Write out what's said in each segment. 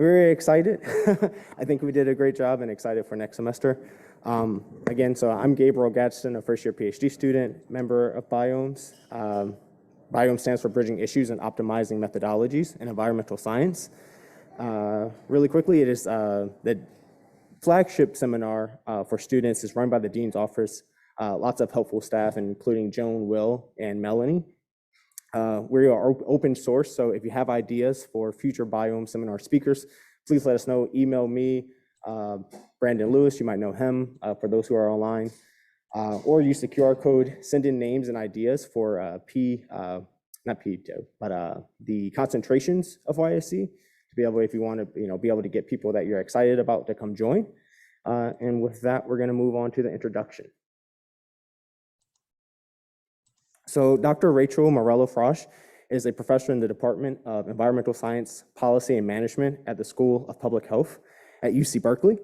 We're very excited. I think we did a great job and excited for next semester. Again, so I'm Gabriel Gadsden, a first-year PhD student, member of BIOMES. BIOMES stands for Bridging Issues and Optimizing Methodologies in Environmental Science. Really quickly, it is the flagship seminar for students is run by the Dean's Office. Lots of helpful staff, including Joan, Will, and Melanie. We are open source, so if you have ideas for future Biome seminar speakers, please let us know. Email me, Brandon Lewis, you might know him, for those who are online, or use the QR code, send in names and ideas for the concentrations of YSE to be able, if you want to, be able to get people that you're excited about to come join. And with that, we're going to move on to the introduction. So Dr. Rachel Morello Frosh is a professor in the Department of Environmental Science, Policy, and Management at the School of Public Health at UC Berkeley.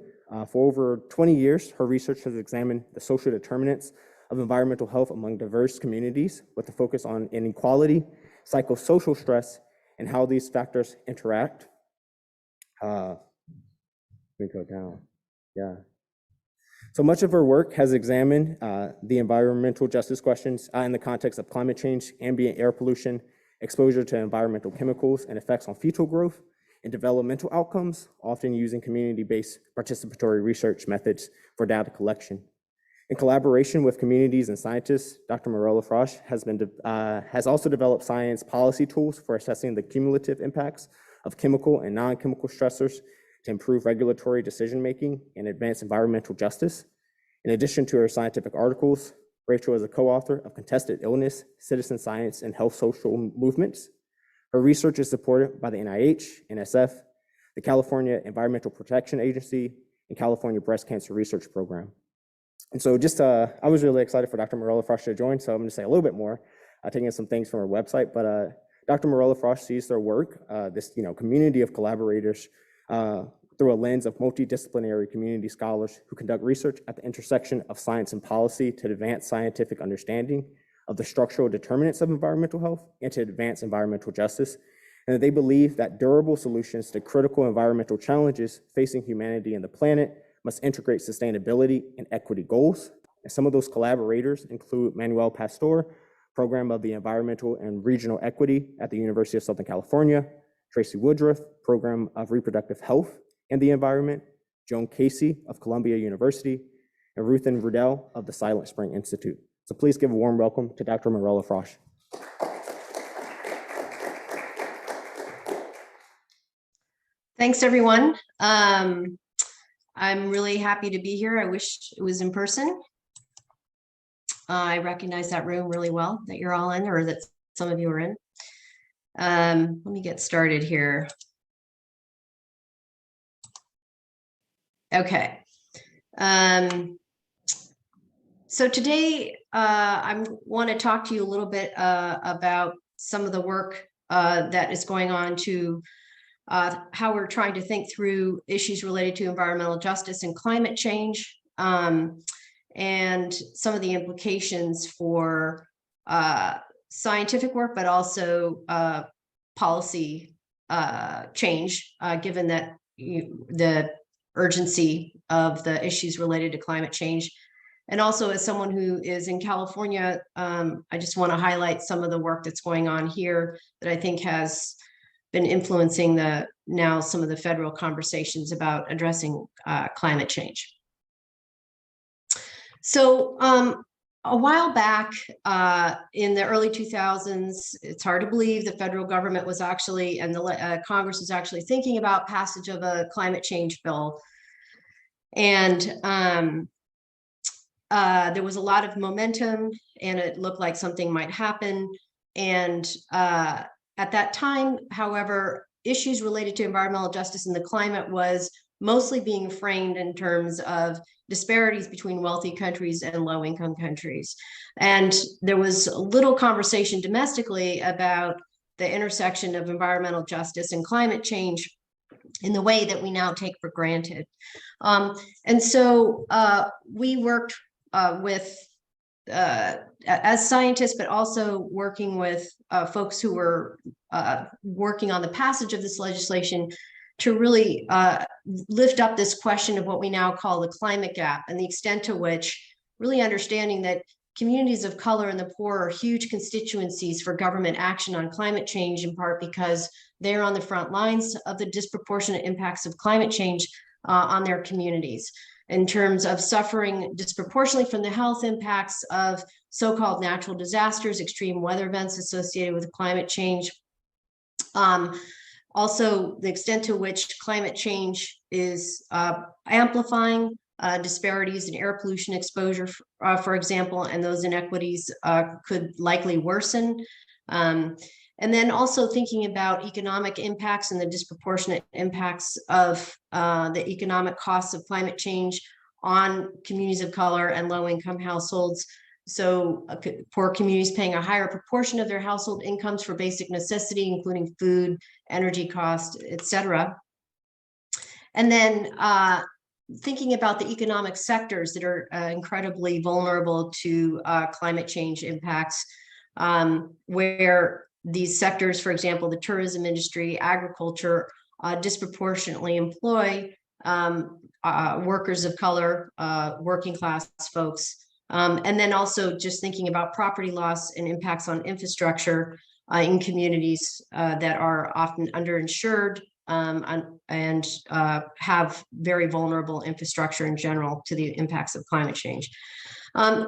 For over 20 years, her research has examined the social determinants of environmental health among diverse communities with a focus on inequality, psychosocial stress, and how these factors interact. Let me go down. Yeah. So much of her work has examined the environmental justice questions in the context of climate change, ambient air pollution, exposure to environmental chemicals, and effects on fetal growth and developmental outcomes, often using community-based participatory research methods for data collection. In collaboration with communities and scientists, Dr. Morello Frosh has also developed science policy tools for assessing the cumulative impacts of chemical and non-chemical stressors to improve regulatory decision-making and advance environmental justice. In addition to her scientific articles, Rachel is a co-author of Contested Illness, Citizen Science, and Health Social Movements. Her research is supported by the NIH, NSF, the California Environmental Protection Agency, and California Breast Cancer Research Program. And so I was really excited for Dr. Morello Frosh to join, so I'm going to say a little bit more, taking some things from her website, but Dr. Morello Frosh sees their work, this community of collaborators, through a lens of multidisciplinary community scholars who conduct research at the intersection of science and policy to advance scientific understanding of the structural determinants of environmental health and to advance environmental justice. And that they believe that durable solutions to critical environmental challenges facing humanity and the planet must integrate sustainability and equity goals. And some of those collaborators include Manuel Pastor, Program of the Environmental and Regional Equity at the University of Southern California, Tracy Woodruff, Program of Reproductive Health and the Environment, Joan Casey of Columbia University, and Ruthin Rudell of the Silent Spring Institute. So please give a warm welcome to Dr. Morello Frosh. Thanks, everyone. I'm really happy to be here. I wish it was in person. I recognize that room really well that you're all in, or that some of you are in. Let me get started here. Okay. So today I want to talk to you a little bit about some of the work that is going on to how we're trying to think through issues related to environmental justice and climate change, and some of the implications for scientific work, but also policy change, given that the urgency of the issues related to climate change. And also, as someone who is in California, I just want to highlight some of the work that's going on here that I think has been influencing some of the federal conversations about addressing climate change. So a while back in the early 2000s, it's hard to believe the federal government was actually, and the Congress was actually thinking about passage of a climate change bill. And there was a lot of momentum and it looked like something might happen. And at that time, however, issues related to environmental justice and the climate was mostly being framed in terms of disparities between wealthy countries and low-income countries. And there was little conversation domestically about the intersection of environmental justice and climate change in the way that we now take for granted. And so we worked as scientists, but also working with folks who were working on the passage of this legislation to really lift up this question of what we now call the climate gap, and the extent to which really understanding that communities of color and the poor are huge constituencies for government action on climate change, in part because they're on the front lines of the disproportionate impacts of climate change on their communities, in terms of suffering disproportionately from the health impacts of so-called natural disasters, extreme weather events associated with climate change. Also, the extent to which climate change is amplifying disparities in air pollution exposure, for example, and those inequities could likely worsen. And then also thinking about economic impacts and the disproportionate impacts of the economic costs of climate change on communities of color and low-income households. So poor communities paying a higher proportion of their household incomes for basic necessity, including food, energy costs, et cetera. And then thinking about the economic sectors that are incredibly vulnerable to climate change impacts, where these sectors, for example, the tourism industry, agriculture, disproportionately employ workers of color, working class folks. And then also just thinking about property loss and impacts on infrastructure in communities that are often underinsured and have very vulnerable infrastructure in general to the impacts of climate change.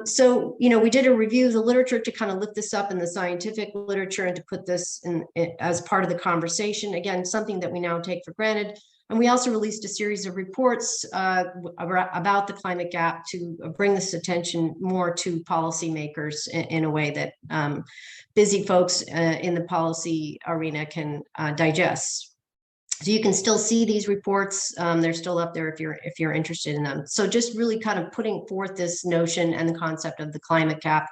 So, we did a review of the literature to kind of lift this up in the scientific literature and to put this in as part of the conversation. Again, something that we now take for granted. And we also released a series of reports about the climate gap to bring this attention more to policymakers in a way that busy folks in the policy arena can digest. So you can still see these reports. They're still up there if you're interested in them. So just really kind of putting forth this notion and the concept of the climate gap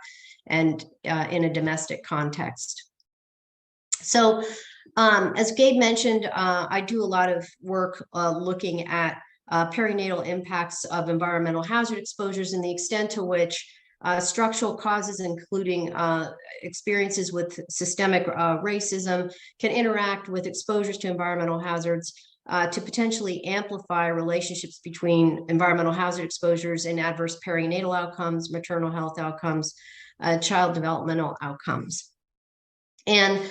and in a domestic context. So as Gabe mentioned, I do a lot of work looking at perinatal impacts of environmental hazard exposures and the extent to which structural causes, including experiences with systemic racism, can interact with exposures to environmental hazards to potentially amplify relationships between environmental hazard exposures and adverse perinatal outcomes, maternal health outcomes, child developmental outcomes. And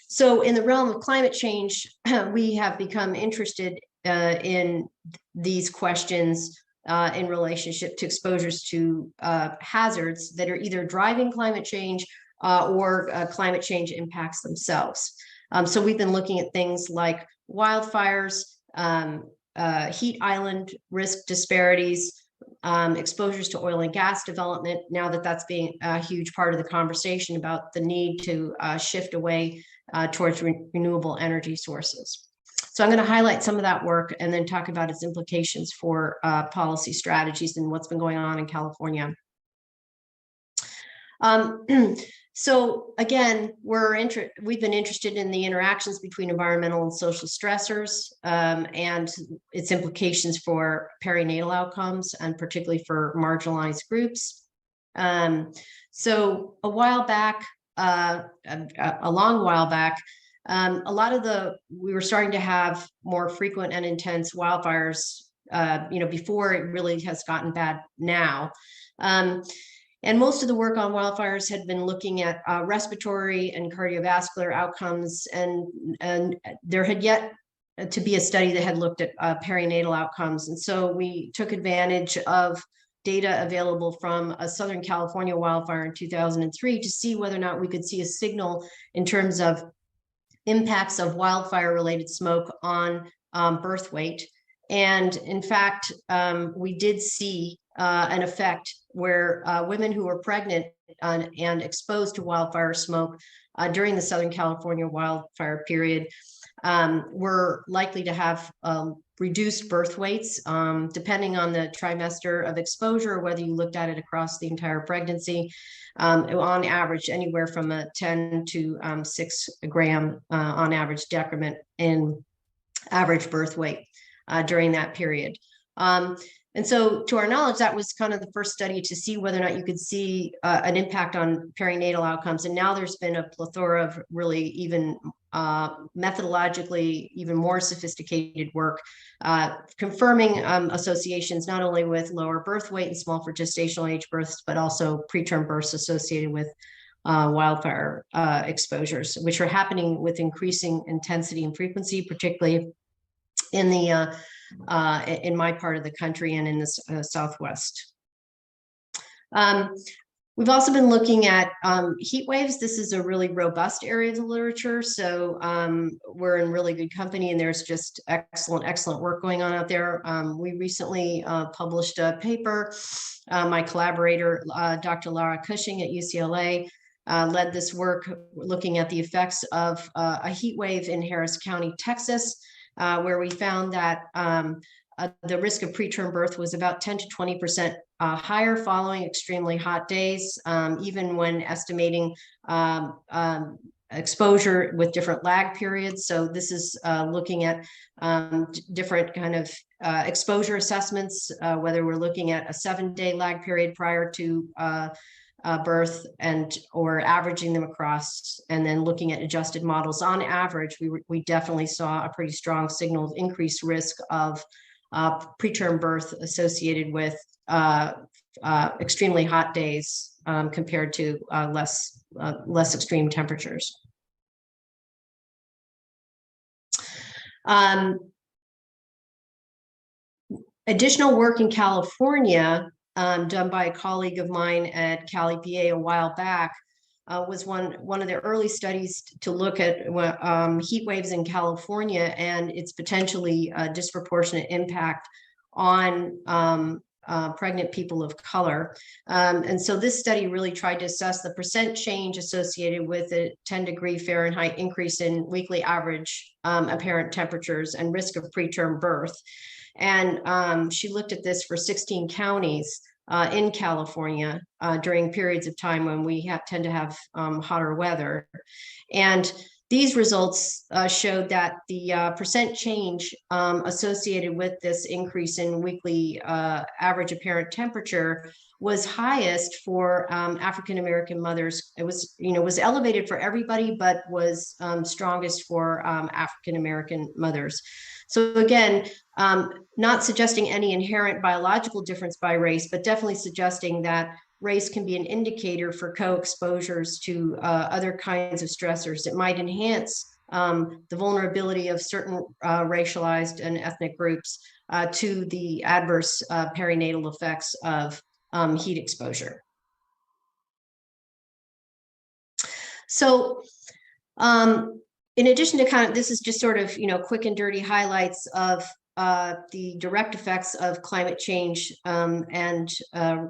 so in the realm of climate change, we have become interested in these questions in relationship to exposures to hazards that are either driving climate change or climate change impacts themselves. So we've been looking at things like wildfires, heat island risk disparities, exposures to oil and gas development, now that that's being a huge part of the conversation about the need to shift away towards renewable energy sources. So I'm going to highlight some of that work and then talk about its implications for policy strategies and what's been going on in California. So again, we've been interested in the interactions between environmental and social stressors and its implications for perinatal outcomes, and particularly for marginalized groups. So a while back, a long while back, we were starting to have more frequent and intense wildfires, before it really has gotten bad now. And most of the work on wildfires had been looking at respiratory and cardiovascular outcomes, and there had yet to be a study that had looked at perinatal outcomes. And so we took advantage of data available from a Southern California wildfire in 2003 to see whether or not we could see a signal in terms of impacts of wildfire-related smoke on birth weight. And in fact, we did see an effect where women who were pregnant and exposed to wildfire smoke during the Southern California wildfire period were likely to have reduced birth weights, depending on the trimester of exposure, whether you looked at it across the entire pregnancy, on average, anywhere from a 10 to 6 gram on average decrement in average birth weight during that period. And so to our knowledge, that was kind of the first study to see whether or not you could see an impact on perinatal outcomes. And now there's been a plethora of really even methodologically even more sophisticated work, confirming associations not only with lower birth weight and small for gestational age births, but also preterm births associated with wildfire exposures, which are happening with increasing intensity and frequency, particularly in the in my part of the country and in the Southwest. We've also been looking at heat waves. This is a really robust area of the literature. So we're in really good company, and there's just excellent work going on out there. We recently published a paper. My collaborator, Dr. Laura Cushing at UCLA, led this work looking at the effects of a heat wave in Harris County, Texas, where we found that the risk of preterm birth was about 10 to 20% higher following extremely hot days, even when estimating exposure with different lag periods. So this is looking at different kind of exposure assessments, whether we're looking at a 7-day lag period prior to birth or averaging them across, and then looking at adjusted models. On average, we definitely saw a pretty strong signal of increased risk of preterm birth associated with extremely hot days compared to less extreme temperatures. Additional work in California done by a colleague of mine at Cali, PA a while back was one of the early studies to look at heat waves in California and its potentially disproportionate impact on pregnant people of color. And so this study really tried to assess the percent change associated with a 10-degree Fahrenheit increase in weekly average apparent temperatures and risk of preterm birth. And she looked at this for 16 counties in California during periods of time when we tend to have hotter weather. And these results showed that the percent change associated with this increase in weekly average apparent temperature was highest for African-American mothers. It was elevated for everybody, but was strongest for African-American mothers. So again, not suggesting any inherent biological difference by race, but definitely suggesting that race can be an indicator for co-exposures to other kinds of stressors that might enhance the vulnerability of certain racialized and ethnic groups to the adverse perinatal effects of heat exposure. So in addition to this is just sort of, quick and dirty highlights of the direct effects of climate change and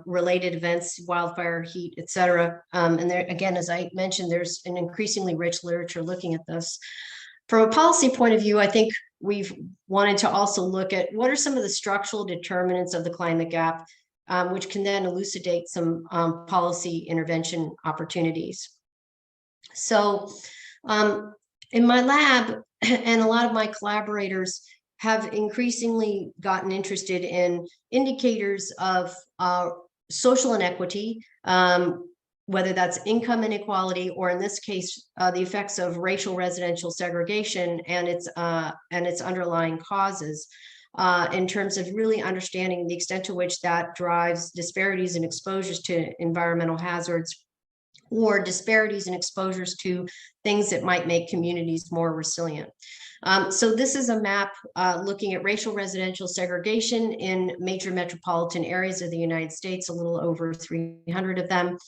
related events, wildfire, heat, et cetera. And there, again, as I mentioned, there's an increasingly rich literature looking at this. From a policy point of view, I think we've wanted to also look at what are some of the structural determinants of the climate gap, which can then elucidate some policy intervention opportunities. So in my lab, and a lot of my collaborators have increasingly gotten interested in indicators of social inequity, whether that's income inequality, or in this case, the effects of racial residential segregation and its underlying causes, in terms of really understanding the extent to which that drives disparities in exposures to environmental hazards, or disparities in exposures to things that might make communities more resilient. So this is a map looking at racial residential segregation in major metropolitan areas of the United States, a little over 300 of them.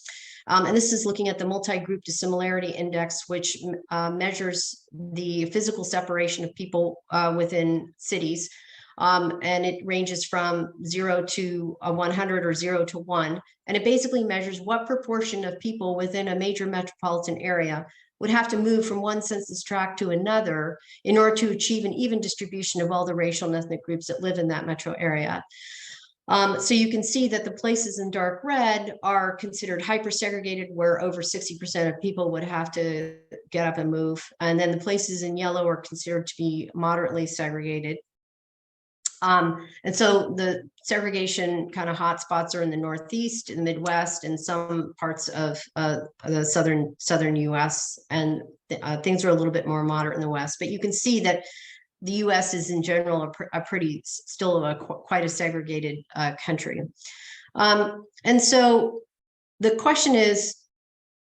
And this is looking at the multi-group dissimilarity index, which measures the physical separation of people within cities. And it ranges from 0 to 100 or 0 to 1. And it basically measures what proportion of people within a major metropolitan area would have to move from one census tract to another in order to achieve an even distribution of all the racial and ethnic groups that live in that metro area. So you can see that the places in dark red are considered hyper-segregated, where over 60% of people would have to get up and move. And then the places in yellow are considered to be moderately segregated. And so the segregation kind of hotspots are in the Northeast, in the Midwest, and some parts of the southern U.S. And things are a little bit more moderate in the West. But you can see that the U.S. is in general quite a segregated country. And so the question is,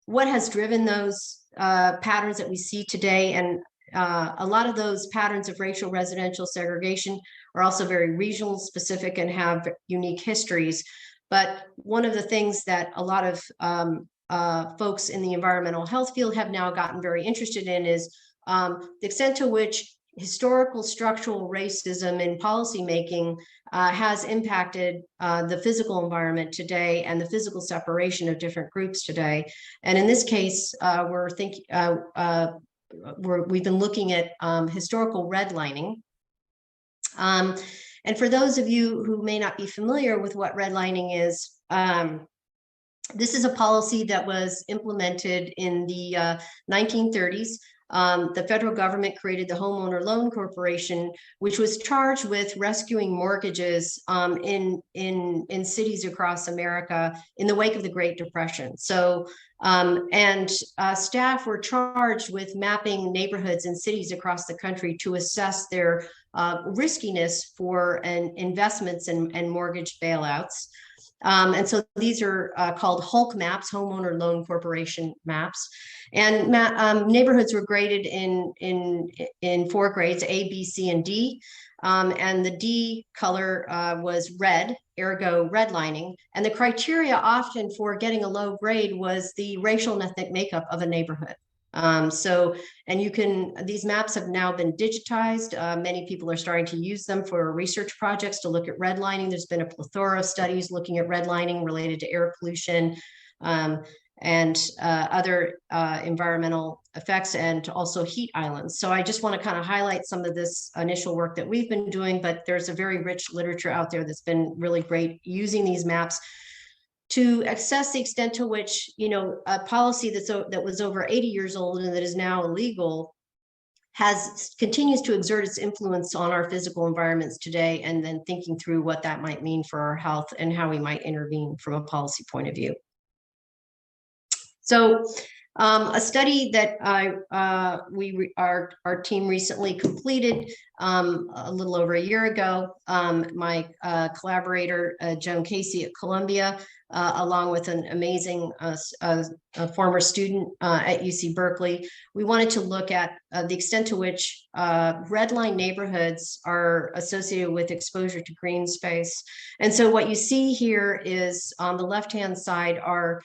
what has driven those patterns that we see today? And a lot of those patterns of racial residential segregation are also very regional specific and have unique histories. But one of the things that a lot of folks in the environmental health field have now gotten very interested in is the extent to which historical structural racism in policymaking has impacted the physical environment today and the physical separation of different groups today. And in this case, we've been looking at historical redlining. And for those of you who may not be familiar with what redlining is, this is a policy that was implemented in the 1930s. The federal government created the Homeowner Loan Corporation, which was charged with rescuing mortgages in cities across America in the wake of the Great Depression. So, staff were charged with mapping neighborhoods and cities across the country to assess their riskiness for investments and mortgage bailouts. And so these are called HOLC maps, Homeowner Loan Corporation maps. And neighborhoods were graded in 4 grades, A, B, C, and D. And the D color was red, ergo redlining. And the criteria often for getting a low grade was the racial and ethnic makeup of a neighborhood. These maps have now been digitized. Many people are starting to use them for research projects to look at redlining. There's been a plethora of studies looking at redlining related to air pollution and other environmental effects, and also heat islands. So I just want to kind of highlight some of this initial work that we've been doing, but there's a very rich literature out there that's been really great using these maps to assess the extent to which, a policy that was over 80 years old and that is now illegal continues to exert its influence on our physical environments today, and then thinking through what that might mean for our health and how we might intervene from a policy point of view. So a study that our team recently completed a little over a year ago, my collaborator, Joan Casey at Columbia, along with an amazing former student at UC Berkeley, we wanted to look at the extent to which red line neighborhoods are associated with exposure to green space. And so what you see here is on the left-hand side are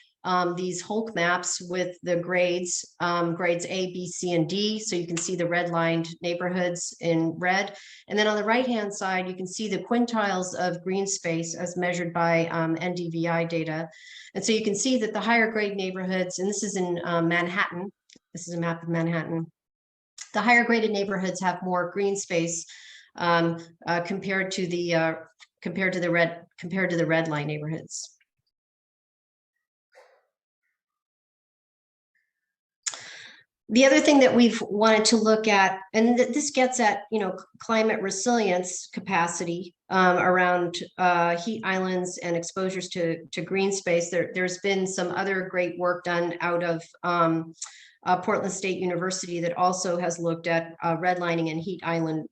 these HOLC maps with the grades A, B, C, and D. So you can see the red-lined neighborhoods in red. And then on the right-hand side, you can see the quintiles of green space as measured by NDVI data. And so you can see that the higher grade neighborhoods, and this is in Manhattan, this is a map of Manhattan, the higher graded neighborhoods have more green space compared to the red line neighborhoods. The other thing that we've wanted to look at, and this gets at, climate resilience capacity around heat islands and exposures to green space. There's been some other great work done out of Portland State University that also has looked at redlining and heat island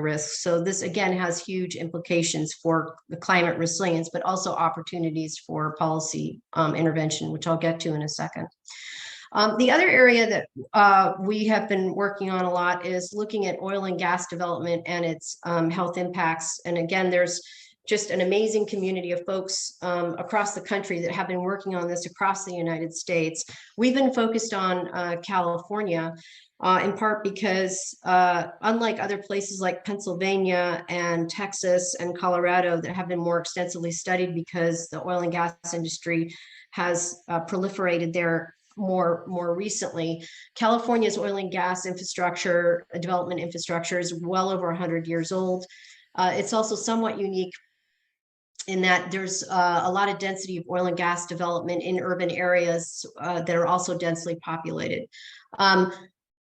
risks. So this again has huge implications for the climate resilience, but also opportunities for policy intervention, which I'll get to in a second. The other area that we have been working on a lot is looking at oil and gas development and its health impacts. And again, there's just an amazing community of folks across the country that have been working on this across the United States. We've been focused on California, in part because unlike other places like Pennsylvania and Texas and Colorado that have been more extensively studied because the oil and gas industry has proliferated there more recently, California's oil and gas infrastructure, development infrastructure is well over 100 years old. It's also somewhat unique in that there's a lot of density of oil and gas development in urban areas that are also densely populated.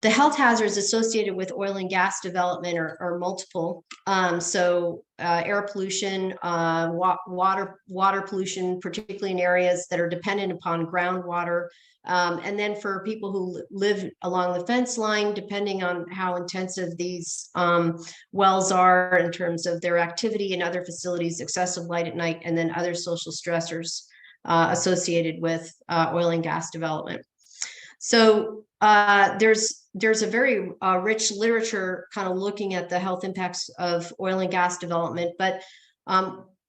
the health hazards associated with oil and gas development are multiple. Air pollution, water pollution, particularly in areas that are dependent upon groundwater. And then for people who live along the fence line, depending on how intensive these wells are in terms of their activity and other facilities, excessive light at night, and then other social stressors associated with oil and gas development. So there's a very rich literature kind of looking at the health impacts of oil and gas development, but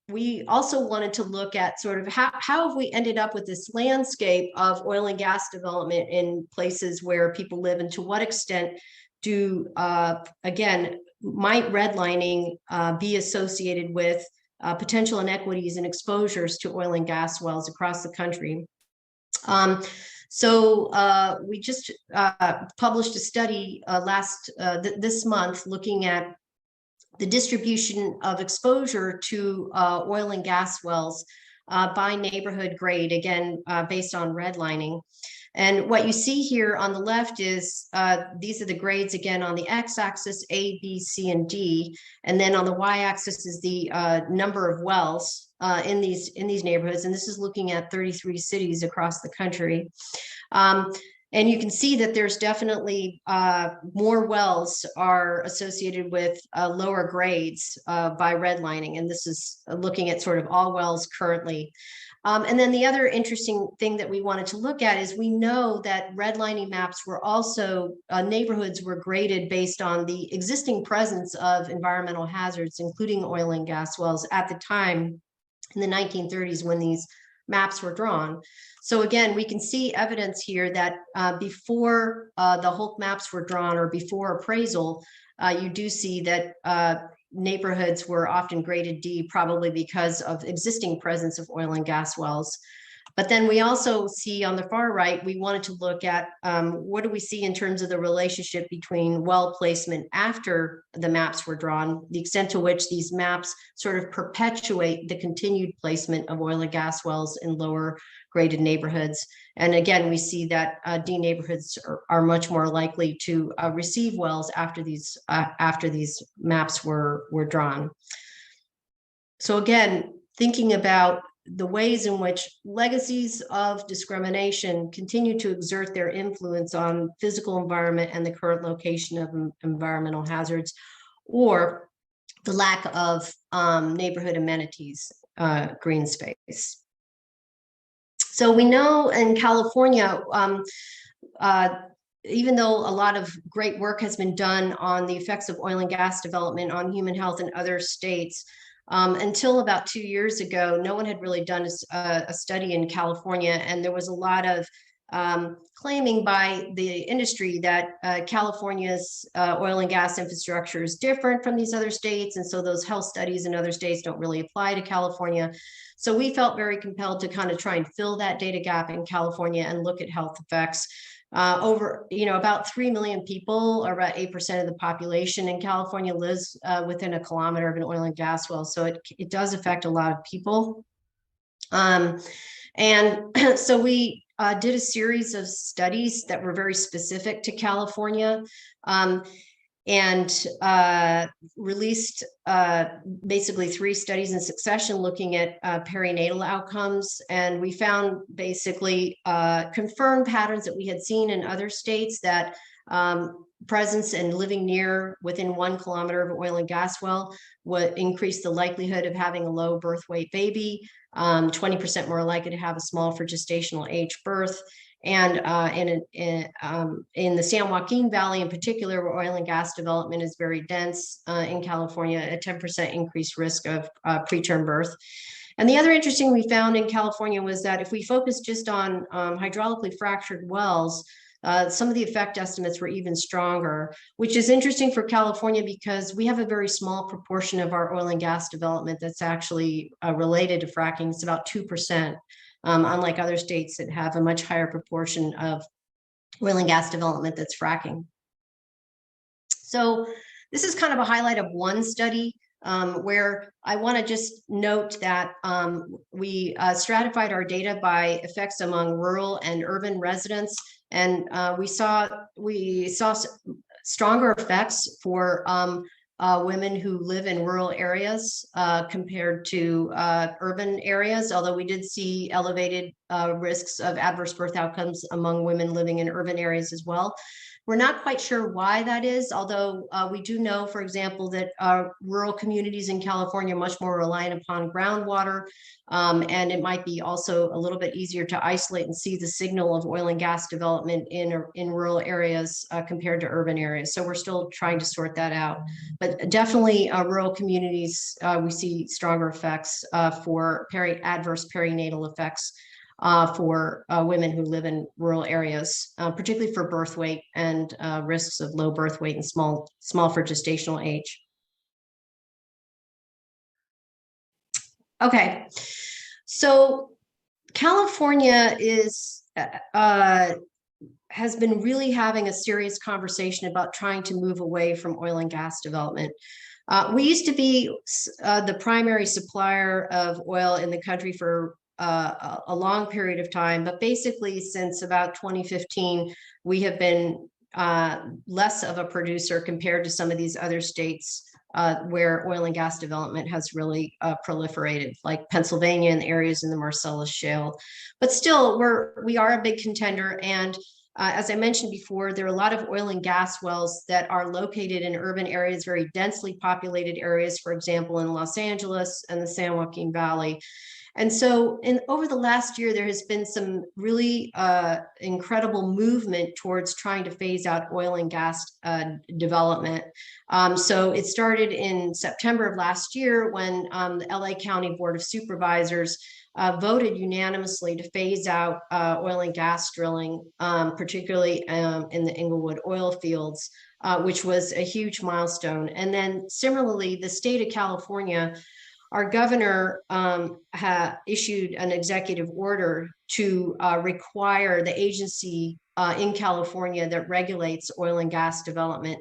we also wanted to look at sort of how have we ended up with this landscape of oil and gas development in places where people live, and to what extent do, again, might redlining be associated with potential inequities and exposures to oil and gas wells across the country. We just published a study this month looking at the distribution of exposure to oil and gas wells by neighborhood grade, again, based on redlining. And what you see here on the left is these are the grades, again, on the x-axis, A, B, C, and D. And then on the y-axis is the number of wells in these neighborhoods. And this is looking at 33 cities across the country. And you can see that there's definitely more wells are associated with lower grades by redlining. And this is looking at sort of all wells currently. And then the other interesting thing that we wanted to look at is we know that redlining maps were also, neighborhoods were graded based on the existing presence of environmental hazards, including oil and gas wells at the time in the 1930s when these maps were drawn. So again, we can see evidence here that before the Hulk maps were drawn or before appraisal, you do see that neighborhoods were often graded D, probably because of existing presence of oil and gas wells. But then we also see on the far right, we wanted to look at what do we see in terms of the relationship between well placement after the maps were drawn, the extent to which these maps sort of perpetuate the continued placement of oil and gas wells in lower graded neighborhoods. And again, we see that D neighborhoods are much more likely to receive wells after these maps were drawn. So again, thinking about the ways in which legacies of discrimination continue to exert their influence on physical environment and the current location of environmental hazards, or the lack of neighborhood amenities, green space. So we know in California, even though a lot of great work has been done on the effects of oil and gas development on human health in other states, until about 2 years ago, no one had really done a study in California, and there was a lot of claiming by the industry that California's oil and gas infrastructure is different from these other states, and so those health studies in other states don't really apply to California. So we felt very compelled to kind of try and fill that data gap in California and look at health effects. About 3 million people, or about 8% of the population in California, lives within a kilometer of an oil and gas well. So it does affect a lot of people. And so we did a series of studies that were very specific to California, and released basically 3 studies in succession looking at perinatal outcomes. And we found basically confirmed patterns that we had seen in other states, that presence and living within 1 kilometer of an oil and gas well would increase the likelihood of having a low birth weight baby, 20% more likely to have a small for gestational age birth. And in the San Joaquin Valley in particular, where oil and gas development is very dense in California, a 10% increased risk of preterm birth. And the other interesting we found in California was that if we focus just on hydraulically fractured wells, some of the effect estimates were even stronger, which is interesting for California because we have a very small proportion of our oil and gas development that's actually related to fracking. It's about 2%. Unlike other states that have a much higher proportion of oil and gas development that's fracking. So this is kind of a highlight of one study where I want to just note that we stratified our data by effects among rural and urban residents, and we saw stronger effects for women who live in rural areas compared to urban areas, although we did see elevated risks of adverse birth outcomes among women living in urban areas as well. We're not quite sure why that is, although we do know, for example, that rural communities in California are much more reliant upon groundwater, and it might be also a little bit easier to isolate and see the signal of oil and gas development in rural areas compared to urban areas. So we're still trying to sort that out. But definitely rural communities, we see stronger effects for adverse perinatal effects for women who live in rural areas, particularly for birth weight and risks of low birth weight and small for gestational age. Okay, so California has been really having a serious conversation about trying to move away from oil and gas development. We used to be the primary supplier of oil in the country for a long period of time, but basically since about 2015, we have been less of a producer compared to some of these other states where oil and gas development has really proliferated, like Pennsylvania and areas in the Marcellus Shale. But still, we are a big contender, and as I mentioned before, there are a lot of oil and gas wells that are located in urban areas, very densely populated areas, for example, in Los Angeles and the San Joaquin Valley. And so over the last year, there has been some really incredible movement towards trying to phase out oil and gas development. So it started in September of last year when the LA County Board of Supervisors voted unanimously to phase out oil and gas drilling, particularly in the Inglewood oil fields, which was a huge milestone. And then similarly, the state of California, our governor issued an executive order to require the agency in California that regulates oil and gas development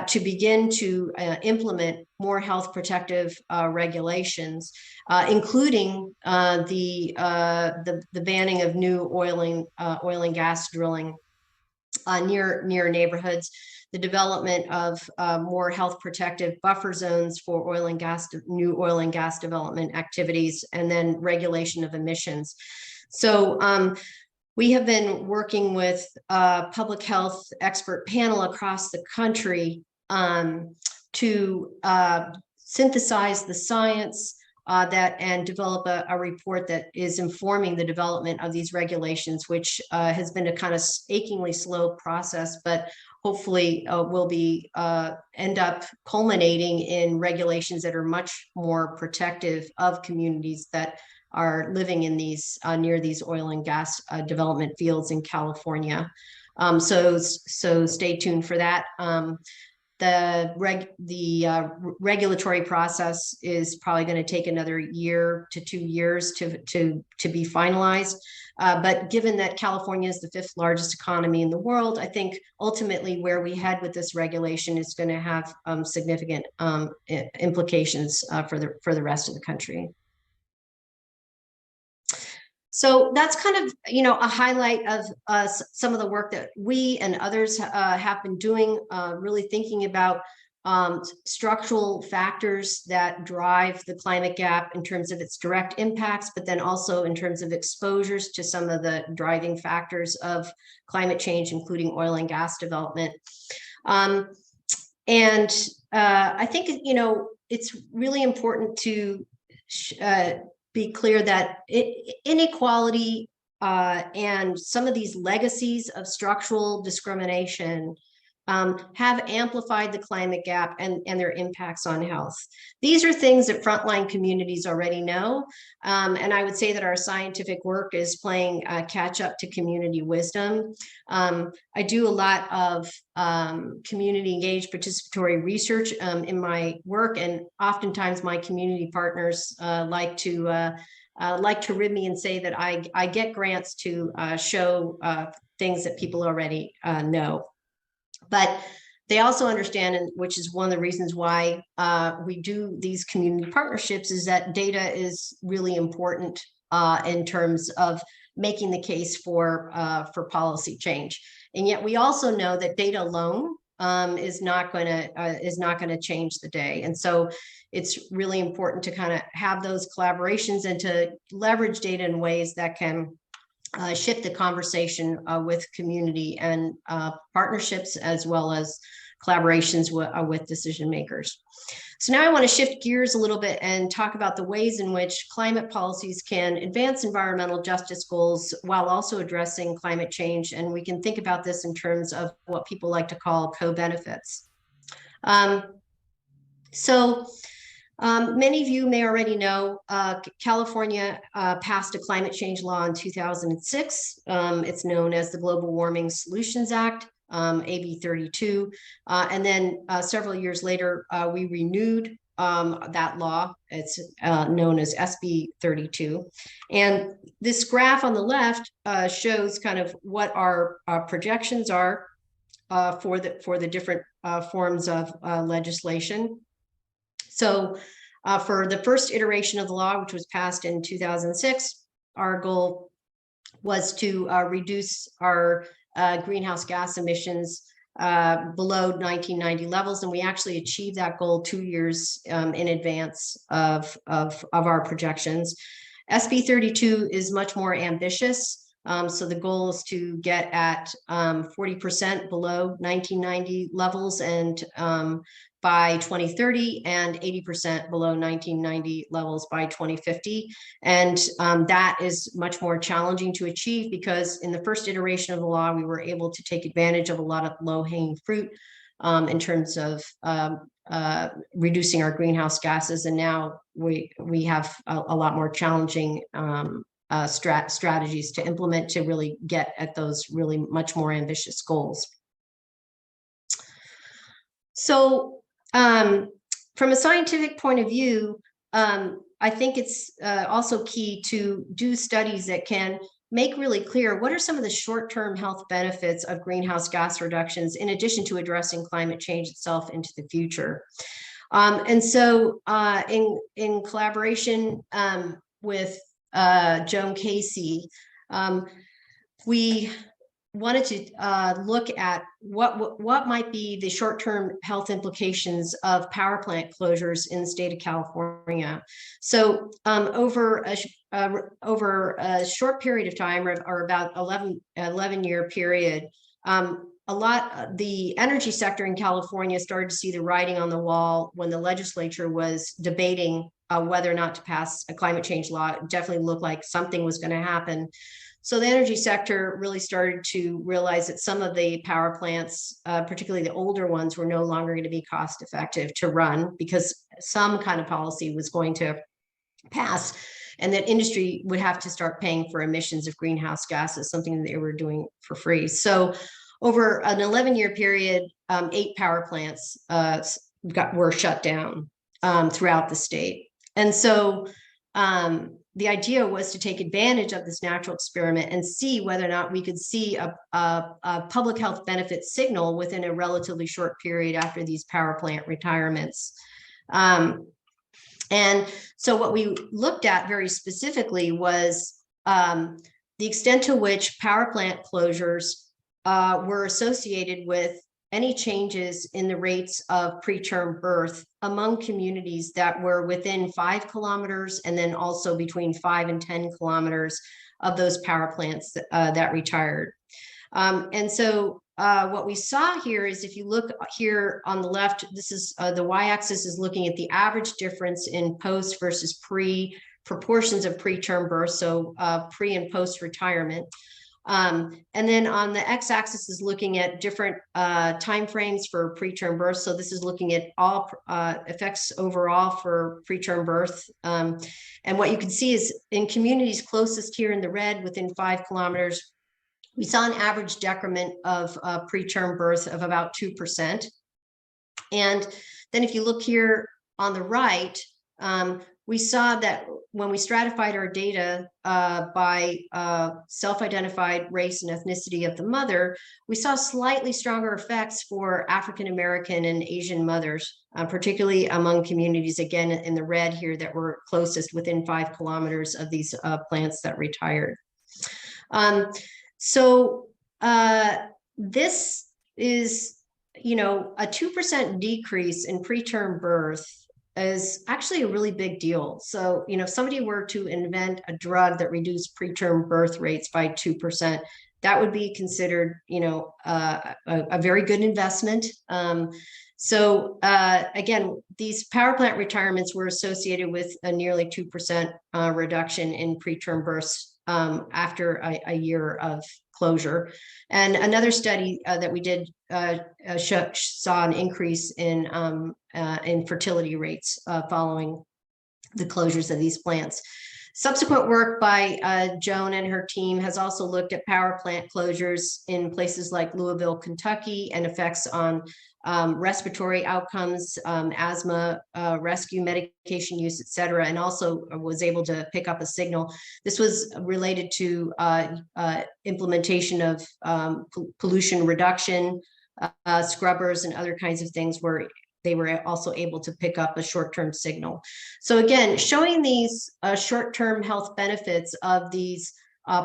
to begin to implement more health protective regulations, including the banning of new oil and gas drilling near neighborhoods, the development of more health protective buffer zones for new oil and gas development activities, and then regulation of emissions. So we have been working with a public health expert panel across the country to synthesize the science and develop a report that is informing the development of these regulations, which has been a kind of achingly slow process, but hopefully will end up culminating in regulations that are much more protective of communities that are living in these near these oil and gas development fields in California. So stay tuned for that. The regulatory process is probably going to take another year to 2 years to be finalized. But given that California is the 5th largest economy in the world, I think ultimately where we head with this regulation is going to have significant implications for the rest of the country. So that's kind of, a highlight of some of the work that we and others have been doing, really thinking about structural factors that drive the climate gap in terms of its direct impacts, but then also in terms of exposures to some of the driving factors of climate change, including oil and gas development. And I think, it's really important to be clear that inequality and some of these legacies of structural discrimination have amplified the climate gap and their impacts on health. These are things that frontline communities already know. And I would say that our scientific work is playing catch up to community wisdom. I do a lot of community engaged participatory research in my work, and oftentimes my community partners like to rib me and say that I get grants to show things that people already know. But they also understand, and which is one of the reasons why we do these community partnerships, is that data is really important in terms of making the case for policy change. And yet we also know that data alone is not going to change the day. And so it's really important to kind of have those collaborations and to leverage data in ways that can shift the conversation with community and partnerships, as well as collaborations with decision makers. So now I want to shift gears a little bit and talk about the ways in which climate policies can advance environmental justice goals while also addressing climate change. And we can think about this in terms of what people like to call co-benefits. Many of you may already know California passed a climate change law in 2006. It's known as the Global Warming Solutions Act, AB 32. And then several years later, we renewed that law. It's known as SB 32. And this graph on the left shows kind of what our projections are for the different forms of legislation. So for the first iteration of the law, which was passed in 2006, our goal was to reduce our greenhouse gas emissions below 1990 levels. And we actually achieved that goal 2 years in advance of our projections. SB 32 is much more ambitious. So the goal is to get at 40% below 1990 levels and by 2030, and 80% below 1990 levels by 2050. And that is much more challenging to achieve, because in the first iteration of the law, we were able to take advantage of a lot of low-hanging fruit in terms of reducing our greenhouse gases. And now we have a lot more challenging strategies to implement to really get at those really much more ambitious goals. So from a scientific point of view, I think it's also key to do studies that can make really clear what are some of the short-term health benefits of greenhouse gas reductions, in addition to addressing climate change itself into the future. And so in collaboration with Joan Casey, we wanted to look at what might be the short-term health implications of power plant closures in the state of California. So over a short period of time, or about 11-year period, the energy sector in California started to see the writing on the wall when the legislature was debating whether or not to pass a climate change law. It definitely looked like something was going to happen. So the energy sector really started to realize that some of the power plants, particularly the older ones, were no longer going to be cost effective to run, because some kind of policy was going to pass, and that industry would have to start paying for emissions of greenhouse gases, something that they were doing for free. So over an 11-year period, 8 power plants were shut down throughout the state. And so the idea was to take advantage of this natural experiment and see whether or not we could see a public health benefit signal within a relatively short period after these power plant retirements. And so what we looked at very specifically was the extent to which power plant closures were associated with any changes in the rates of preterm birth among communities that were within 5 kilometers, and then also between 5 and 10 kilometers of those power plants that retired. And so what we saw here is, if you look here on the left, this is the y-axis is looking at the average difference in post versus pre proportions of preterm birth, so pre and post retirement. And then on the x-axis is looking at different timeframes for preterm birth. So this is looking at all effects overall for preterm birth. And what you can see is in communities closest here in the red, within 5 kilometers, we saw an average decrement of preterm birth of about 2%. And then if you look here on the right, we saw that when we stratified our data by self-identified race and ethnicity of the mother, we saw slightly stronger effects for African American and Asian mothers, particularly among communities, again, in the red here, that were closest within 5 kilometers of these plants that retired. This is, you know, a 2% decrease in preterm birth is actually a really big deal. So, you know, if somebody were to invent a drug that reduced preterm birth rates by 2%, that would be considered, you know, a very good investment. Again, these power plant retirements were associated with a nearly 2% reduction in preterm births after a year of closure. And another study that we did saw an increase in fertility rates following the closures of these plants. Subsequent work by Joan and her team has also looked at power plant closures in places like Louisville, Kentucky, and effects on respiratory outcomes, asthma, rescue medication use, et cetera, and also was able to pick up a signal. This was related to implementation of pollution reduction, scrubbers, and other kinds of things where they were also able to pick up a short-term signal. So again, showing these short-term health benefits of these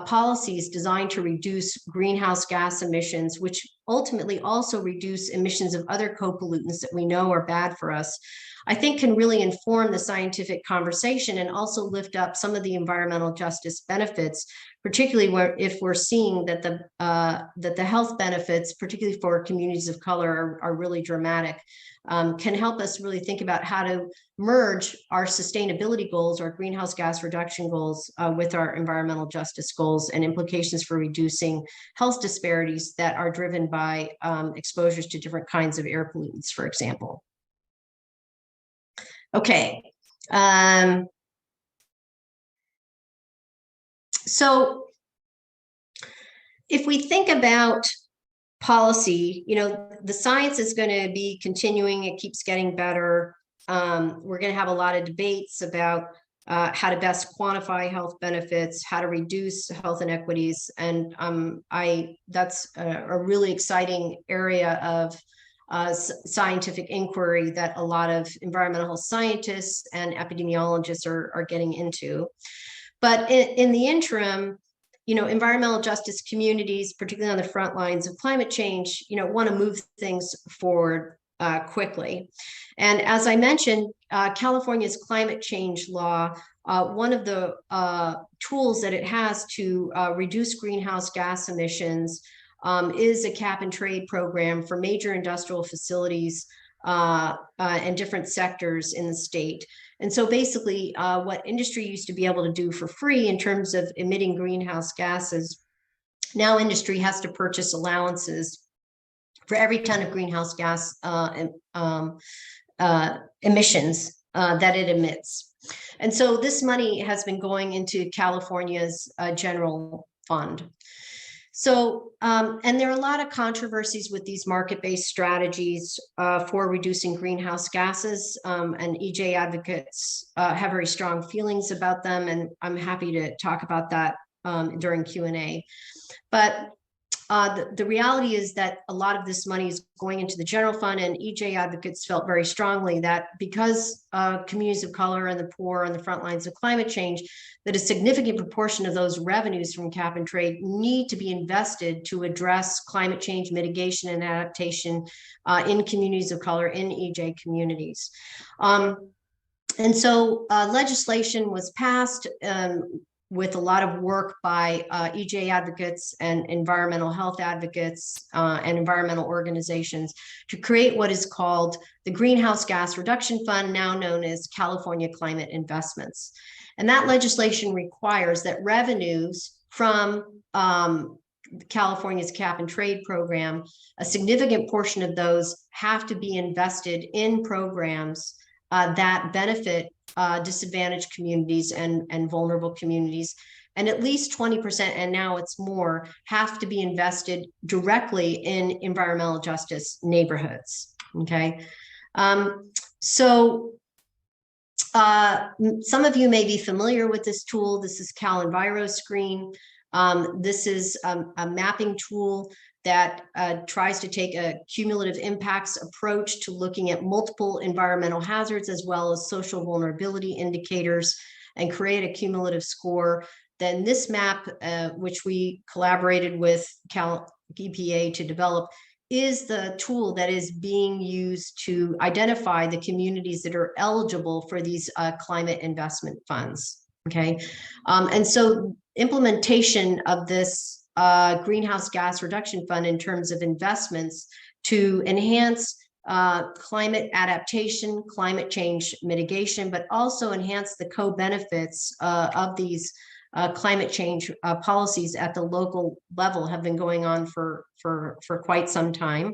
policies designed to reduce greenhouse gas emissions, which ultimately also reduce emissions of other co-pollutants that we know are bad for us, I think can really inform the scientific conversation and also lift up some of the environmental justice benefits, particularly if we're seeing that the health benefits, particularly for communities of color, are really dramatic. Can help us really think about how to merge our sustainability goals, our greenhouse gas reduction goals, with our environmental justice goals and implications for reducing health disparities that are driven by exposures to different kinds of air pollutants, for example. Okay. So if we think about policy, you know, the science is going to be continuing. It keeps getting better. We're going to have a lot of debates about how to best quantify health benefits, how to reduce health inequities. And that's a really exciting area of scientific inquiry that a lot of environmental health scientists and epidemiologists are getting into. But in the interim, you know, environmental justice communities, particularly on the front lines of climate change, you know, want to move things forward quickly. And as I mentioned, California's climate change law, one of the tools that it has to reduce greenhouse gas emissions is a cap and trade program for major industrial facilities and different sectors in the state. And so basically what industry used to be able to do for free in terms of emitting greenhouse gases, now industry has to purchase allowances for every ton of greenhouse gas emissions that it emits. And so this money has been going into California's general fund. So, and there are a lot of controversies with these market-based strategies for reducing greenhouse gases, and EJ advocates have very strong feelings about them, and I'm happy to talk about that during Q&A. But the reality is that a lot of this money is going into the general fund, and EJ advocates felt very strongly that because communities of color and the poor on the front lines of climate change, that a significant proportion of those revenues from cap and trade need to be invested to address climate change mitigation and adaptation in communities of color, in EJ communities. And so legislation was passed with a lot of work by EJ advocates and environmental health advocates and environmental organizations to create what is called the Greenhouse Gas Reduction Fund, now known as California Climate Investments. And that legislation requires that revenues from California's cap and trade program, a significant portion of those have to be invested in programs that benefit disadvantaged communities and vulnerable communities. And at least 20%, and now it's more, have to be invested directly in environmental justice neighborhoods, okay? Some of you may be familiar with this tool. This is Cal Enviro Screen. This is a mapping tool that tries to take a cumulative impacts approach to looking at multiple environmental hazards as well as social vulnerability indicators and create a cumulative score. Then this map, which we collaborated with Cal EPA to develop, is the tool that is being used to identify the communities that are eligible for these climate investment funds. Okay, and so implementation of this greenhouse gas reduction fund in terms of investments to enhance climate adaptation, climate change mitigation, but also enhance the co-benefits of these climate change policies at the local level have been going on for quite some time.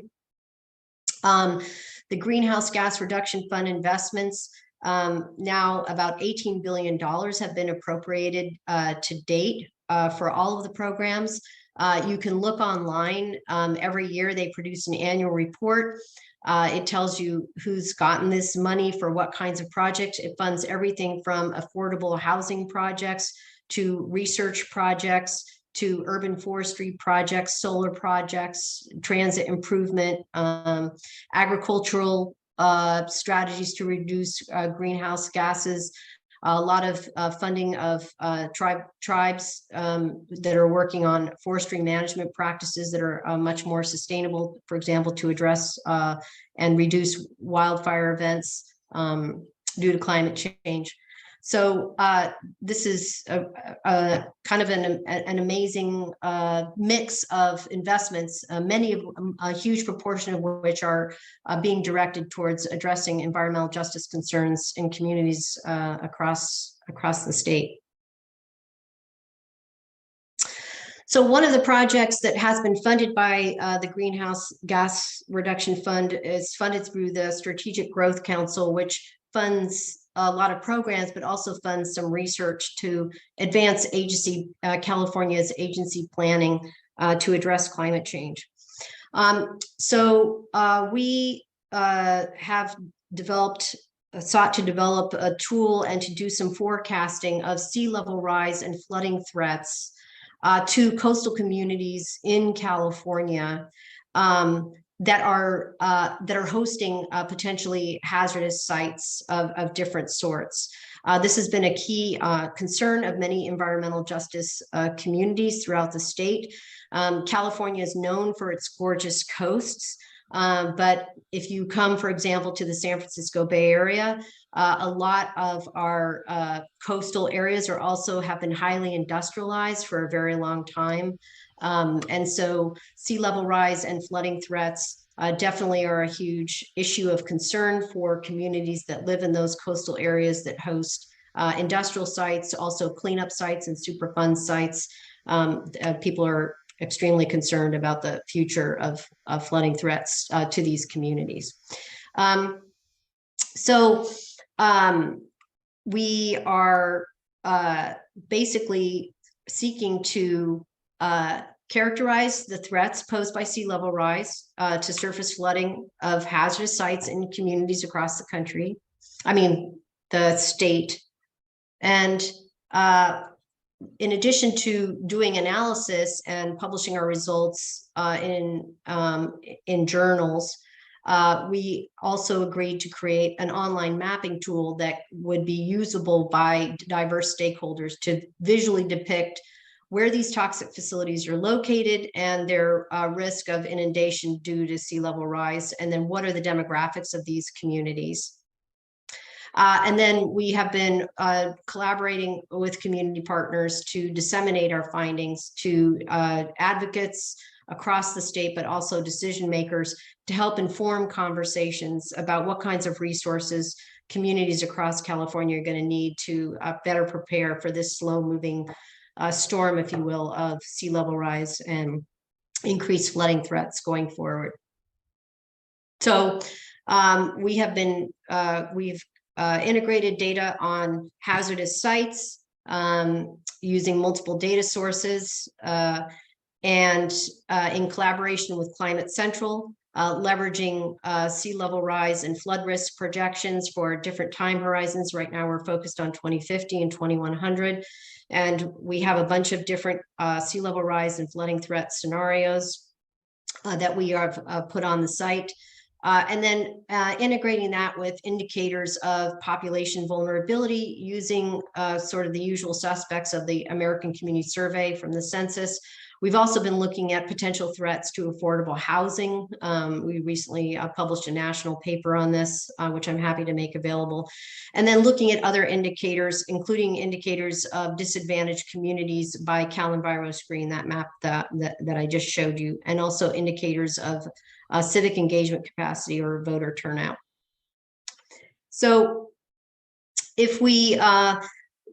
The Greenhouse Gas Reduction Fund investments, now about $18 billion have been appropriated to date for all of the programs. You can look online. Every year they produce an annual report. It tells you who's gotten this money for what kinds of projects. It funds everything from affordable housing projects to research projects, to urban forestry projects, solar projects, transit improvement, agricultural strategies to reduce greenhouse gases, a lot of funding of tribes that are working on forestry management practices that are much more sustainable, for example, to address and reduce wildfire events due to climate change. So this is a kind of an amazing mix of investments, many of a huge proportion of which are being directed towards addressing environmental justice concerns in communities across the state. So one of the projects that has been funded by the Greenhouse Gas Reduction Fund is funded through the Strategic Growth Council, which funds a lot of programs, but also funds some research to advance California's agency planning to address climate change. We have sought to develop a tool and to do some forecasting of sea level rise and flooding threats to coastal communities in California that are hosting potentially hazardous sites of different sorts. This has been a key concern of many environmental justice communities throughout the state. California is known for its gorgeous coasts, but if you come, for example, to the San Francisco Bay Area, a lot of our coastal areas have been highly industrialized for a very long time. And so sea level rise and flooding threats definitely are a huge issue of concern for communities that live in those coastal areas that host industrial sites, also cleanup sites and Superfund sites. People are extremely concerned about the future of flooding threats to these communities. We are basically seeking to characterize the threats posed by sea level rise to surface flooding of hazardous sites in communities across the state. And in addition to doing analysis and publishing our results in journals, we also agreed to create an online mapping tool that would be usable by diverse stakeholders to visually depict where these toxic facilities are located and their risk of inundation due to sea level rise, and then what are the demographics of these communities. And then we have been collaborating with community partners to disseminate our findings to advocates across the state, but also decision makers to help inform conversations about what kinds of resources communities across California are going to need to better prepare for this slow moving storm, if you will, of sea level rise and increased flooding threats going forward. So we've integrated data on hazardous sites using multiple data sources and in collaboration with Climate Central, leveraging sea level rise and flood risk projections for different time horizons. Right now, we're focused on 2050 and 2100. And we have a bunch of different sea level rise and flooding threat scenarios that we have put on the site. And then integrating that with indicators of population vulnerability using sort of the usual suspects of the American Community Survey from the census. We've also been looking at potential threats to affordable housing. We recently published a national paper on this, which I'm happy to make available. And then looking at other indicators, including indicators of disadvantaged communities by Calin-Virus-Green, that map that I just showed you, and also indicators of civic engagement capacity or voter turnout. So if we,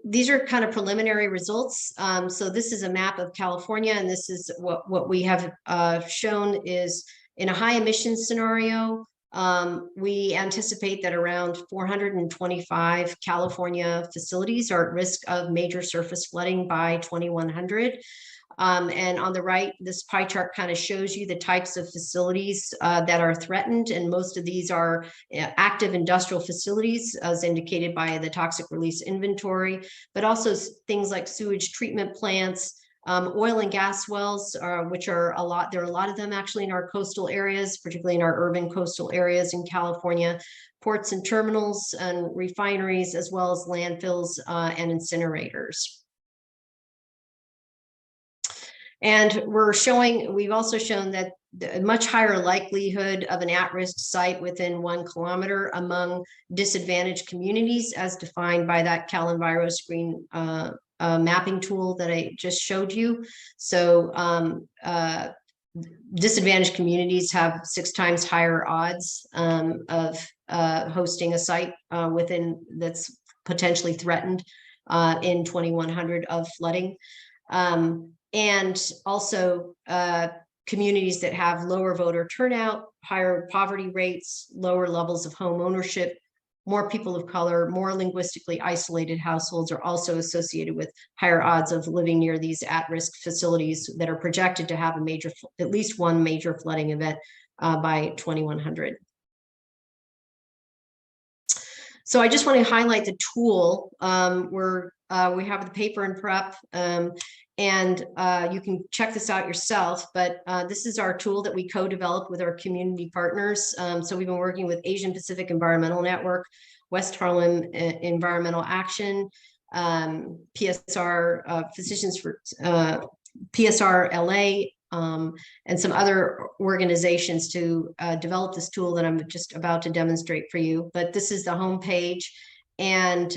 these are kind of preliminary results. So this is a map of California, and this is what we have shown is in a high emissions scenario, we anticipate that around 425 California facilities are at risk of major surface flooding by 2100. And on the right, this pie chart kind of shows you the types of facilities that are threatened. And most of these are active industrial facilities, as indicated by the toxic release inventory, but also things like sewage treatment plants, oil and gas wells, which are a lot. There are a lot of them actually in our coastal areas, particularly in our urban coastal areas in California, ports and terminals and refineries, as well as landfills and incinerators. And we've also shown that a much higher likelihood of an at-risk site within 1 kilometer among disadvantaged communities, as defined by that Calin-Virus-Green mapping tool that I just showed you. So disadvantaged communities have 6 times higher odds of hosting a site within that's potentially threatened in 2100 of flooding. And also communities that have lower voter turnout, higher poverty rates, lower levels of home ownership, more people of color, more linguistically isolated households are also associated with higher odds of living near these at-risk facilities that are projected to have at least one major flooding event by 2100. So I just want to highlight the tool we have the paper in prep, and you can check this out yourself, but this is our tool that we co-developed with our community partners. So we've been working with Asian Pacific Environmental Network, West Harlem Environmental Action, PSR, Physicians for PSR LA, and some other organizations to develop this tool that I'm just about to demonstrate for you. But this is the home page, and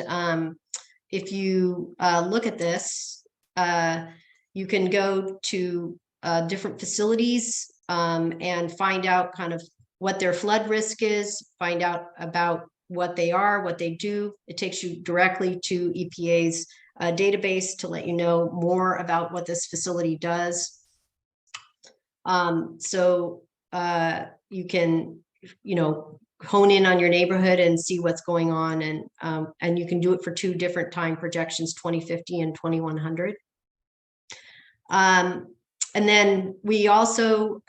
if you look at this, you can go to different facilities and find out kind of what their flood risk is, find out about what they are, what they do. It takes you directly to EPA's database to let you know more about what this facility does. So you can, hone in on your neighborhood and see what's going on, and you can do it for 2 different time projections, 2050 and 2100. And then we also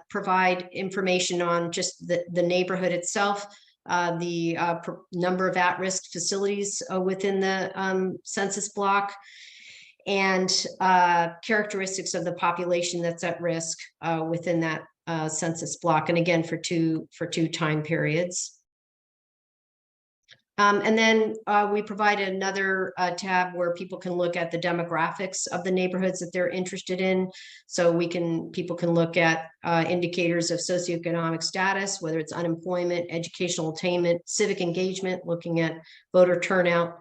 provide information on just the neighborhood itself, the number of at-risk facilities within the census block, and characteristics of the population that's at risk within that census block, and again for two time periods. And then we provide another tab where people can look at the demographics of the neighborhoods that they're interested in. So people can look at indicators of socioeconomic status, whether it's unemployment, educational attainment, civic engagement, looking at voter turnout,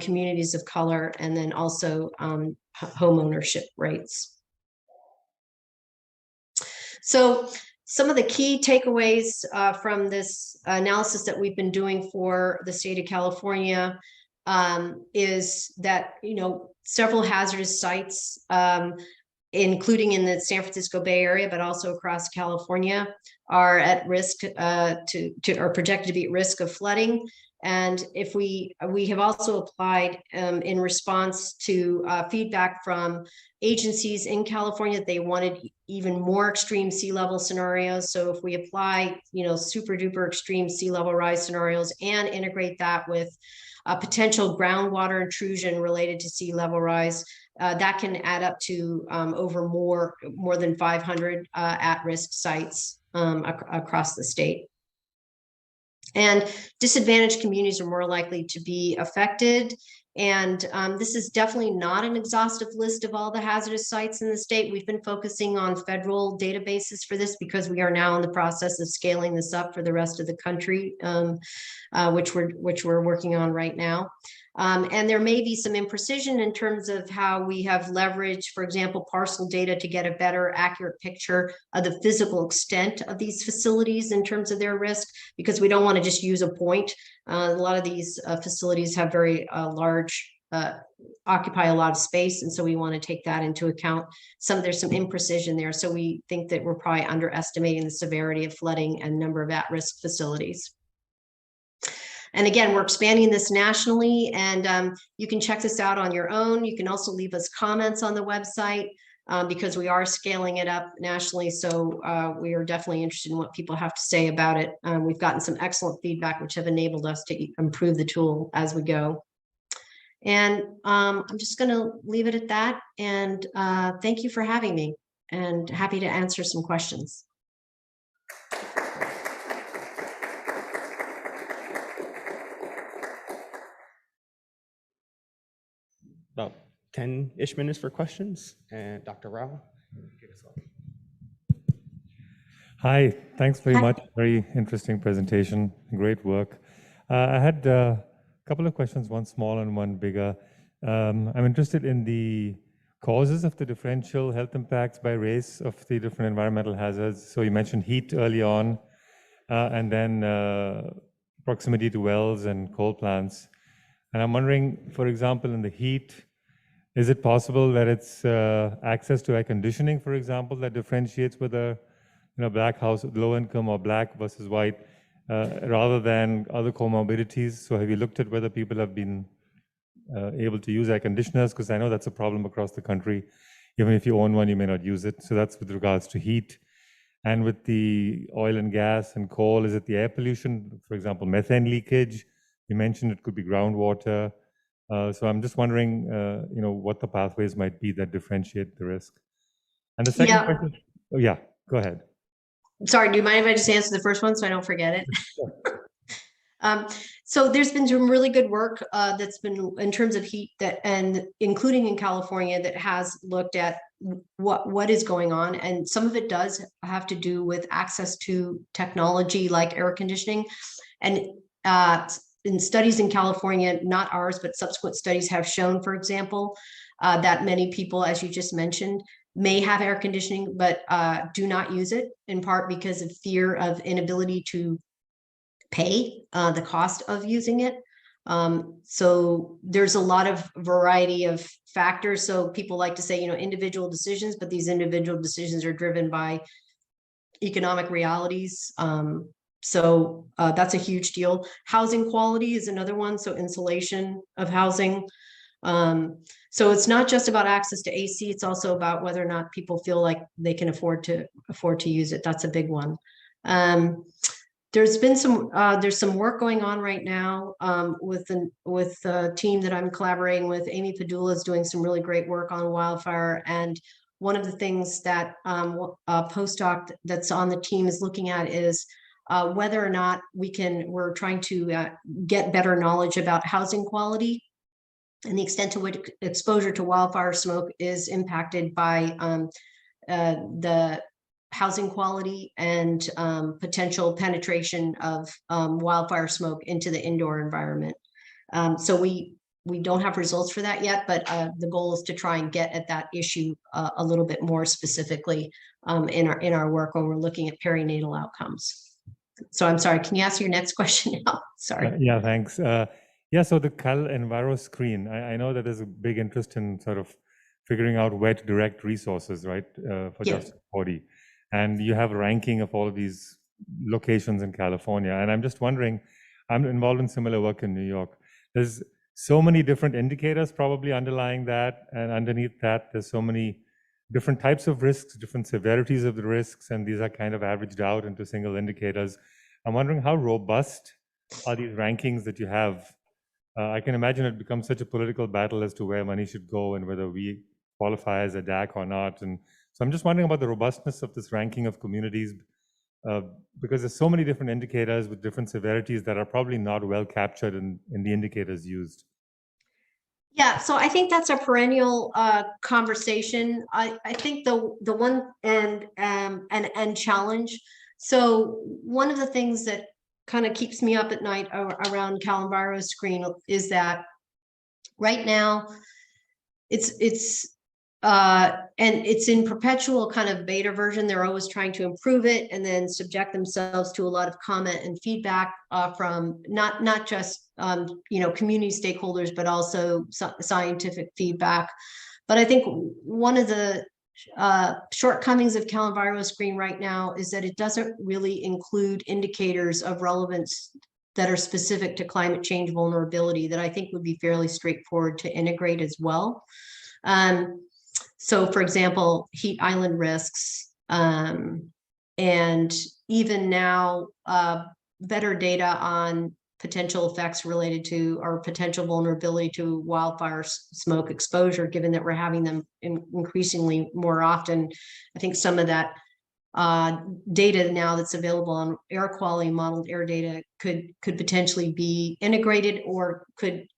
communities of color, and then also home ownership rates. So some of the key takeaways from this analysis that we've been doing for the state of California is that, several hazardous sites, including in the San Francisco Bay Area, but also across California, are at risk are projected to be at risk of flooding. And if we have also applied in response to feedback from agencies in California, they wanted even more extreme sea level scenarios. So if we apply, super duper extreme sea level rise scenarios and integrate that with potential groundwater intrusion related to sea level rise, that can add up to over more than 500 at-risk sites across the state. And disadvantaged communities are more likely to be affected. And this is definitely not an exhaustive list of all the hazardous sites in the state. We've been focusing on federal databases for this because we are now in the process of scaling this up for the rest of the country, which we're working on right now. And there may be some imprecision in terms of how we have leveraged, for example, parcel data to get a better accurate picture of the physical extent of these facilities in terms of their risk, because we don't want to just use a point. A lot of these facilities have very large, occupy a lot of space. And so we want to take that into account. There's some imprecision there. So we think that we're probably underestimating the severity of flooding and number of at-risk facilities. And again, we're expanding this nationally, and you can check this out on your own. You can also leave us comments on the website because we are scaling it up nationally. So we are definitely interested in what people have to say about it. We've gotten some excellent feedback, which have enabled us to improve the tool as we go. And I'm just going to leave it at that. And thank you for having me, and happy to answer some questions. About 10-ish minutes for questions. And Dr. Rao, get us off. Hi, thanks very Hi. much. Very interesting presentation, great work. I had a couple of questions, one small and one bigger. I'm interested in the causes of the differential health impacts by race of the different environmental hazards. So you mentioned heat early on, and then proximity to wells and coal plants. And I'm wondering, for example, in the heat, is it possible that it's access to air conditioning, for example, that differentiates whether black house, low income or black versus white, rather than other comorbidities? So have you looked at whether people have been able to use air conditioners? Because I know that's a problem across the country. Even if you own one, you may not use it. So that's with regards to heat. And with the oil and gas and coal, is it the air pollution, for example, methane leakage? You mentioned it could be groundwater. So I'm just wondering, what the pathways might be that differentiate the risk. And the second question, oh yeah, go ahead. Sorry, do you mind if I just answer the first one so I don't forget it? So there's been some really good work that's been in terms of heat, and including in California, that has looked at what is going on. And some of it does have to do with access to technology like air conditioning. And in studies in California, not ours, but subsequent studies have shown, for example, that many people, as you just mentioned, may have air conditioning, but do not use it, in part because of fear of inability to pay the cost of using it. So there's a lot of variety of factors. So people like to say, individual decisions, but these individual decisions are driven by economic realities. So that's a huge deal. Housing quality is another one. So insulation of housing. So it's not just about access to AC. It's also about whether or not people feel like they can afford to use it. That's a big one. There's been there's some work going on right now with the team that I'm collaborating with. Amy Padula is doing some really great work on wildfire. And one of the things that a postdoc that's on the team is looking at is whether or not we're trying to get better knowledge about housing quality and the extent to which exposure to wildfire smoke is impacted by the housing quality and potential penetration of wildfire smoke into the indoor environment. So we don't have results for that yet, but the goal is to try and get at that issue a little bit more specifically in our work when we're looking at perinatal outcomes. So I'm sorry, can you ask your next question now? Sorry. Yeah, thanks. Yeah, so the Cal Enviro screen, I know that there's a big interest in sort of figuring out where to direct resources, right, for Justice 40. And you have a ranking of all of these locations in California. And I'm just wondering, I'm involved in similar work in New York. There's so many different indicators probably underlying that, and underneath that, there's so many different types of risks, different severities of the risks, and these are kind of averaged out into single indicators. I'm wondering how robust are these rankings that you have? I can imagine it becomes such a political battle as to where money should go and whether we qualify as a DAC or not. And so I'm just wondering about the robustness of this ranking of communities, because there's so many different indicators with different severities that are probably not well captured in the indicators used. Yeah, so I think that's a perennial conversation. I think the one and challenge. So one of the things that kind of keeps me up at night around Calamviro's screen is that right now it's and it's in perpetual kind of beta version. They're always trying to improve it and then subject themselves to a lot of comment and feedback from not just community stakeholders, but also scientific feedback. But I think one of the shortcomings of Calamviro's screen right now is that it doesn't really include indicators of relevance that are specific to climate change vulnerability that I think would be fairly straightforward to integrate as well. So for example, heat island risks, and even now better data on potential effects related to or potential vulnerability to wildfire smoke exposure, given that we're having them increasingly more often. I think some of that data now that's available on air quality modeled air data could potentially be integrated, or could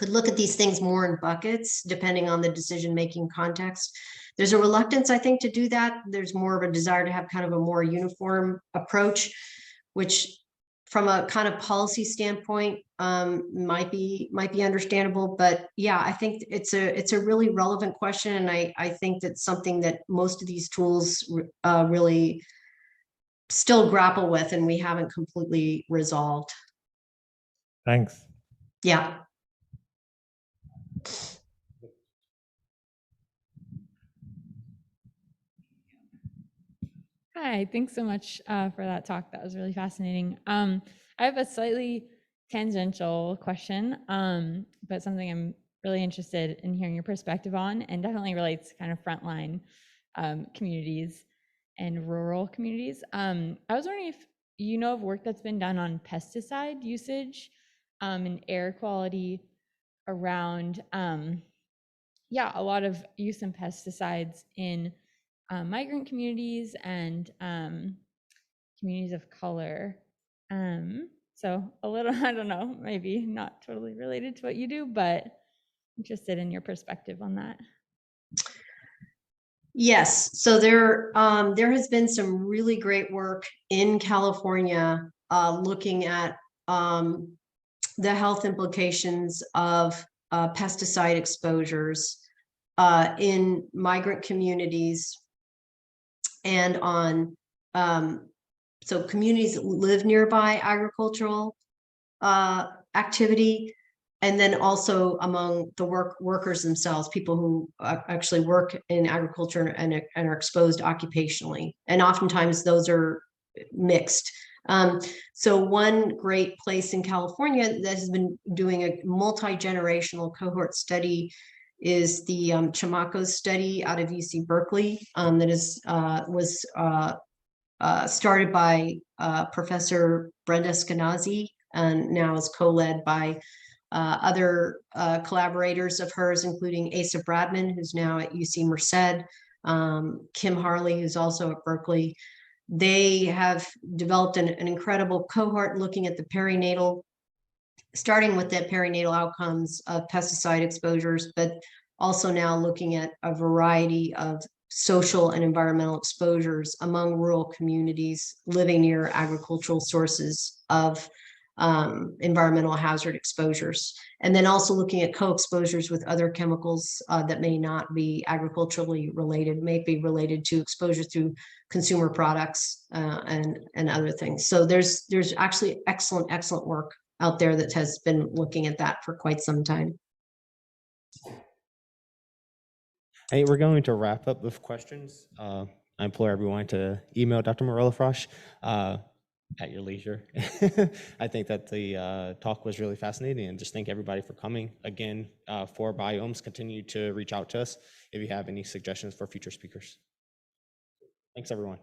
look at these things more in buckets depending on the decision-making context. There's a reluctance, I think, to do that. There's more of a desire to have kind of a more uniform approach, which from a kind of policy standpoint might be understandable. But yeah, I think it's a really relevant question, and I think that's something that most of these tools really still grapple with, and we haven't completely resolved. Thanks. Yeah. Hi, thanks so much for that talk. That was really fascinating. I have a slightly tangential question, but something I'm really interested in hearing your perspective on, and definitely relates to kind of frontline communities and rural communities. I was wondering if you know of work that's been done on pesticide usage and air quality around, a lot of use of pesticides in migrant communities and communities of color. So a little, I don't know, maybe not totally related to what you do, but interested in your perspective on that. Yes, so there has been some really great work in California looking at the health implications of pesticide exposures in migrant communities and on so communities that live nearby agricultural activity, and then also among the workers themselves, people who actually work in agriculture and are exposed occupationally. And oftentimes those are mixed. So one great place in California that has been doing a multi-generational cohort study is the Chamaco study out of UC Berkeley that was started by Professor Brenda Skenazy, and now is co-led by other collaborators of hers, including Asa Bradman, who's now at UC Merced, Kim Harley, who's also at Berkeley. They have developed an incredible cohort looking at the perinatal, starting with the perinatal outcomes of pesticide exposures, but also now looking at a variety of social and environmental exposures among rural communities living near agricultural sources of environmental hazard exposures. And then also looking at co-exposures with other chemicals that may not be agriculturally related, may be related to exposure through consumer products and other things. So there's actually excellent work out there that has been looking at that for quite some time. Hey, we're going to wrap up with questions. I implore everyone to email Dr. Morello Frosh. at your leisure. I think that the talk was really fascinating, and just thank everybody for coming. Again, for BIOMES, continue to reach out to us if you have any suggestions for future speakers. Thanks, everyone.